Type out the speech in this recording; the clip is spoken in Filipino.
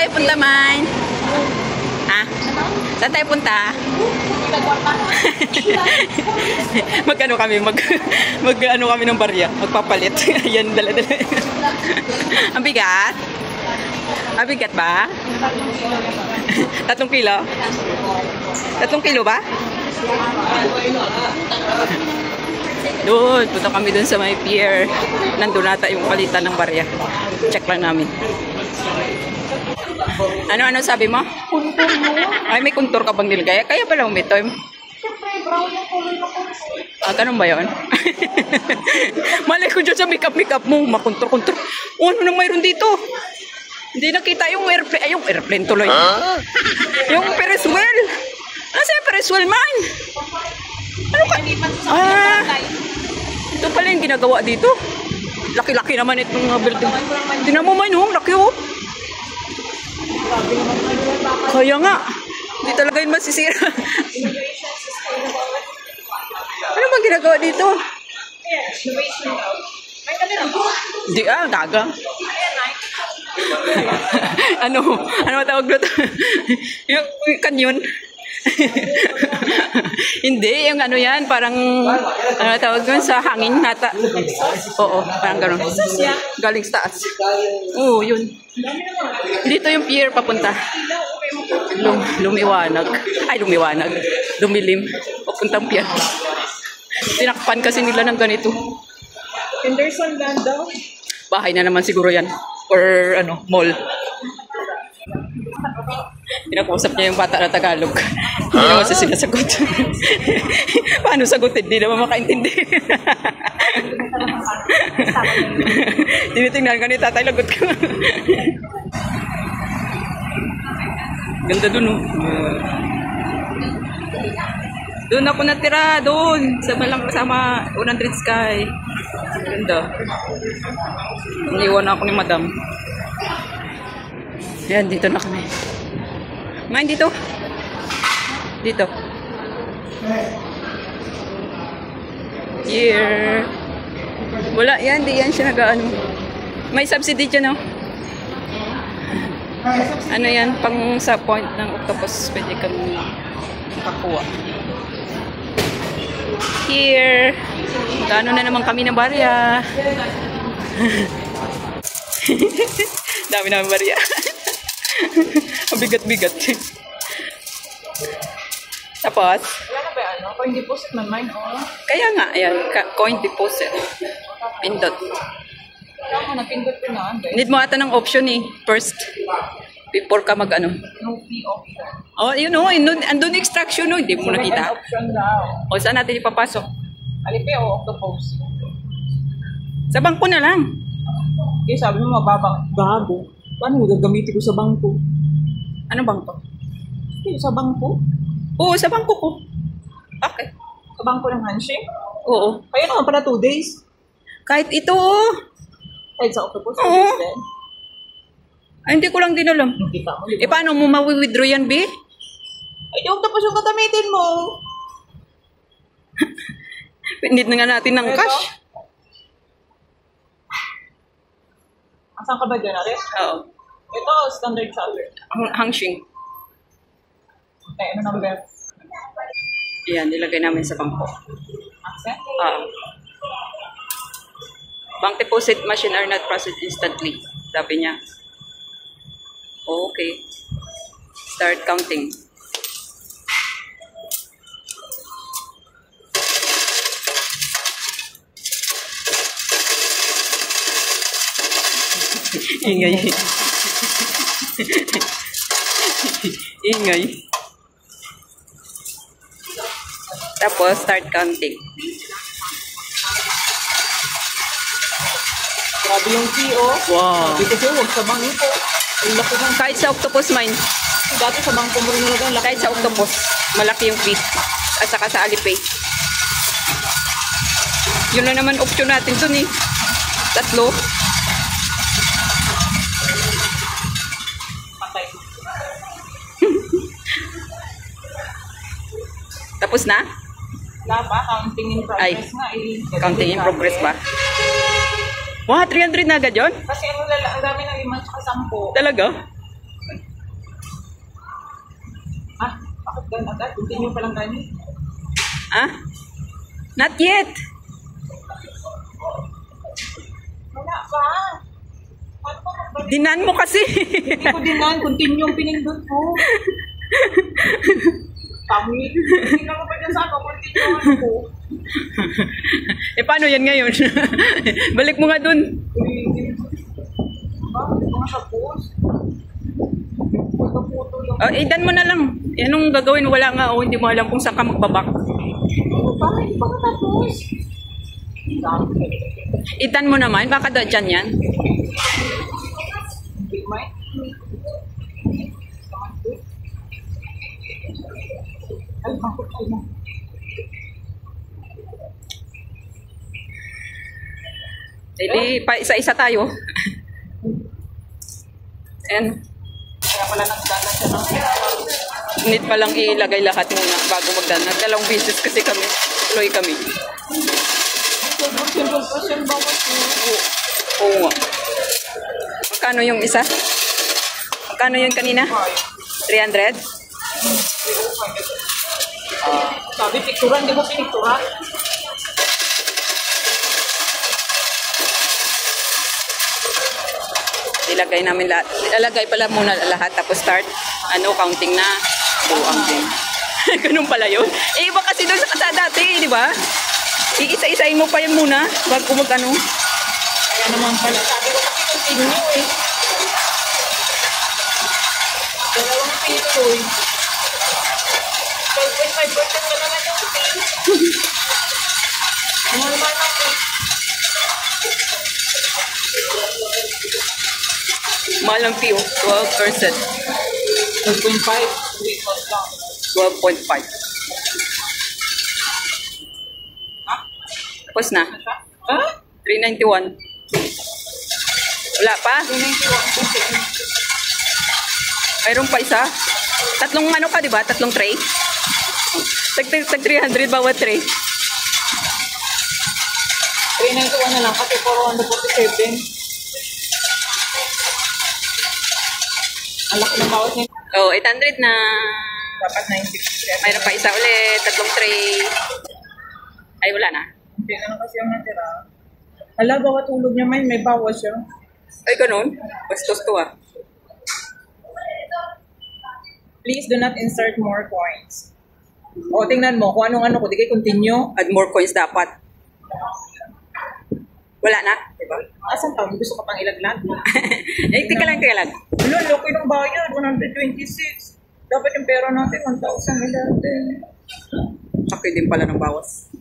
tayo punta, man? Ha? Saan tayo punta? Mag-ano kami? Mag-ano kami ng barya? Magpapalit. Ayan, dala-dala. Ang bigat? Ang bigat ba? 3 kilo? 3 kilo ba? Doon, punta kami doon sa may pier. Nandun nata yung palitan ng barya. Check lang namin. Ano sabi mo? Kuntur mo. Ay, may kuntur ka bang nilagay? Kaya pala umito. Siyempre, brown yung kulay na kuntur. Ganun ba yun? Malay ko dyan sa makeup mo. Makuntur-kuntur. Ano nang mayroon dito? Hindi nakita yung airplane. Ay, yung airplane tuloy. Yung Ferris wheel. Nasa yung Ferris wheel, man? Ano ka? Ito pala yung ginagawa dito. Laki-laki naman itong building. Tinan mo, man, laki, oh. Kaya nga. Hindi talaga yun masisira. Ano bang ginagawa dito? Hindi gaga. Ano matawag dito? Yung kanyon. Hindi, yung ano yan, parang ano tawag doon sa hangin nata. Oo, parang gano'n. Galing sa taas. Oo, yun. Dito yung pier papunta. Lumiwanag. Ay, lumiwanag. Lumilim. Papuntang pier. Tinakpan kasi nila ng ganito. Henderson Land daw. Bahay na naman siguro yan. Or mall. Pinag-usap niya yung bata na Tagalog. Hindi naman siya sinasagot. Paano sagutin? Hindi naman makaintindi. Tinitingnan ka ni tatay, lagot ka. Ganda dun, oh. Doon ako natira, doon. Sama 100 Sky. Ganda. Iniwan ako ni madam. Ayan, dito na kami. Main dito. Dito. Here. Wala yan, di yan siya nag-ano. May subsidy dyan, no? Ano yan, pang sa point ng octopus, pwede kang makakuha. Here. Magkano na naman kami ng barya. Dami namin barya. Ang bigat-bigat. Tapos? Wala na ba coin deposit man mine, oh. Kaya nga, ayan, coin deposit. Pindot. Kaya mo, napindot ko na. Need mo ata ng option first. Before ka mag-ano. No fee option. Oh, you know, andun extraction, no? Hindi mo nakita. Option daw. O, saan natin ipapasok? Alipe o octopus. Sa bangko na lang. Okay, sabi mo mababang. Gago. Paano mo gagamitin ko sa bangko? Ano bangko? Okay, sa bangko? Oo, sa bangko ko. Okay. Sa bangko ng handshake? Oo. Kaya naman pala 2 days. Kahit ito. Kahit sa octopus, 2 Oo. days din. Ay, hindi ko lang din alam. Hindi ka mo. Paano mo ma-withdraw yan, B? Ay, di octopus yung katamitin mo. Need na nga natin ng cash. Asan ka ba dyan, Aris? Oo. Ito, standard charter. Hangshing. Okay, ano number? Yan, nilagay namin sa bangko. Accent? Bank deposit machine are not processed instantly. Sabi niya. Okay. Start counting. Ingay. Ingay. Tapos, start counting. Grabe yung fee, oh. Wow. Sabi kasi, huwag sa bangko. Ang laki ng... Kahit sa octopus mine. Dati sa bangko mo rin nilagay, ang laki. Kahit sa octopus, malaki yung fee. At saka sa Alipay. Yun lang naman option natin dun 3. Patay. Tapos na? Wala pa, counting in progress nga eh. Counting in progress ba? Wow, 300 na agad yun? Kasi ang dami ng 5 at 10. Talaga? Done agad. Continue pa lang tayo. Ah? Not yet. Wala pa. Paano pa magbalik? Dinan mo kasi. Hindi ko din lang. Continue yung pinindot ko. Kami. Hindi na ko pa dyan sa ako. Continue ano ko. Eh, paano yan ngayon? Balik mo nga dun. Hindi ko nga tapos. Pagkaputo lang. Oh, idan mo na lang. Anong gagawin? Wala nga. Oh, hindi mo alam kung saan ka magbabak. Hindi pa natapos. Idan mo naman. Baka dyan yan. Hindi may. Ay, bakit kayo? Hindi, pa isa-isa tayo. Ayan. Kaya pala nagdala siya ng Need pa lang ilagay lahat muna bago magdala. Dalawang business kasi kami. Tuloy kami. Simple bawat mo. Oo nga. Magkano yung isa? Magkano yun kanina? 300? Sabi, picturan. Di ba pinicturan? Ilagay namin lahat. Ilalagay pala muna lahat tapos start. Counting na. Counting. Ganun pala yun. Eh, iba kasi doon sa kasada dati, di ba? Iisa-isain mo pa yun muna bago mag-ano. Kaya naman pala. Sabi ko kasi continue eh. Dalawang piso eh. 12.5% na naman yung fee. Ano naman ako? Mahal ang fee, 12%. 12.5. Weekend lang. 12.5. Ha? Tapos na. Ha? 391. Wala pa? 391. Mayroon pa isa. Tatlong ano ka, di ba? Tatlong tray. Tag 300 bawat tray. 391 na lang kasi 447. Ang laki ng bawat nito. Oh, 800 na. Dapat 960. Mayroon pa isa ulit. Tatlong tray. Ay, wala na. Hindi na lang kasi ang natira. Ala, bawat tulog niya may bawas siya. Ay, ganun. Bastos to ah. Please do not insert more coins. O, tingnan mo kung anong ano ko. Di kayo continue. Add more coins dapat. Wala na. Diba? Asan pa? Gusto ka pang ilaglag? Eh, tika lang. Wala, laki ng bayad. 126. Dapat yung pera natin, 1,000 natin. Sakit din pala ng bawas.